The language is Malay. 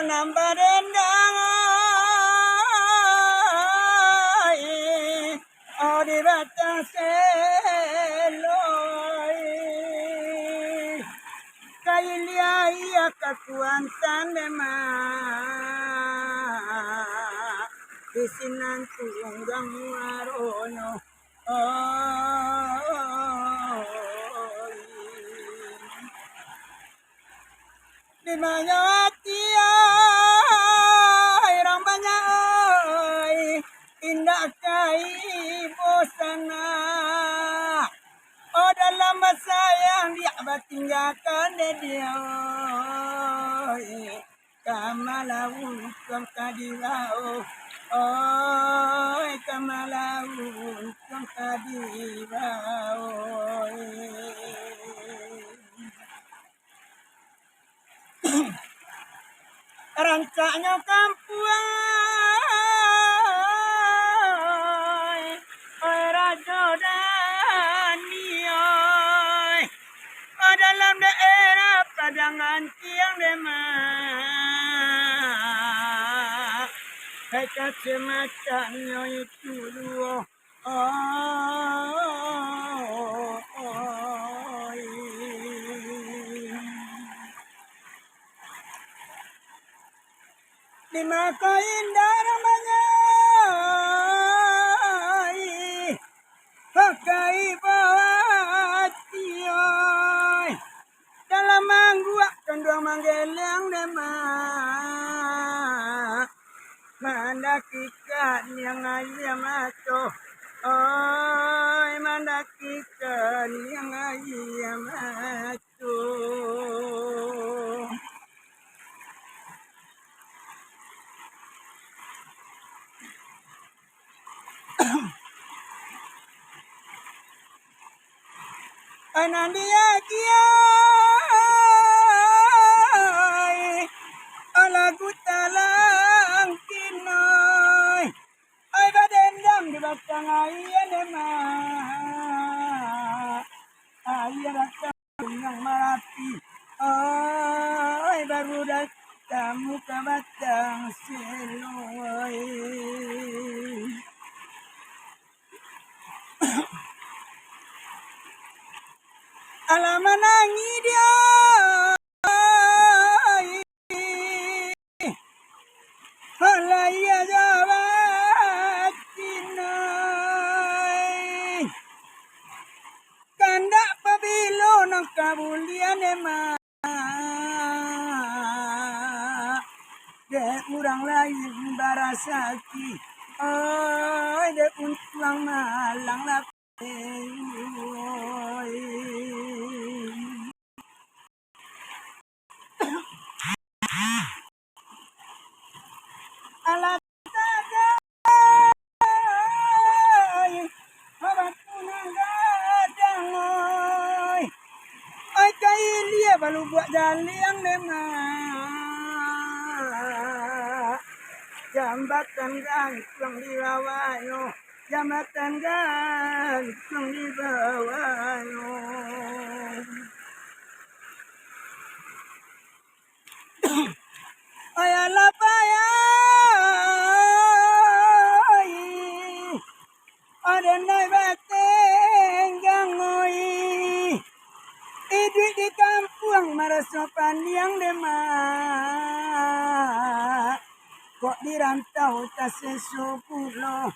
nambah dendang di batang seloi kailia ia kakuantan demang isinan tunggang marono di mana hati orang banyak indah kai bosana dalam masa yang dia tinggalkan dia kamalau kam kadilau kamalau kam kadilau rancaknya kampung raja dan nioi dalam daerah padangan tiang demak hekat semacamnya itu dua lima indah namanya pakai bawatioi dalam mangguak kendua manggeleng demak mandakikan yang ayam maco mandakikan yang ayam maco anandia kiai alagu talang kinoi ai badendang di batang ayam demak ayam datang yang marapi baru datang muka batang seloi alaman nangi dia halaya jawat kinai kandak pabilo nang kabulian emak dek murang lain barasaki dek untuang malang lapi alat tagai habat punang gadang ai kai lia balu buat jaliang demak jambatan gantung di bawahnya jambatan gantung di bawahnya ayalah payah ada naik bateng gangoi hidup di kampung merasa panjang demak kok dirantau tak sesupulo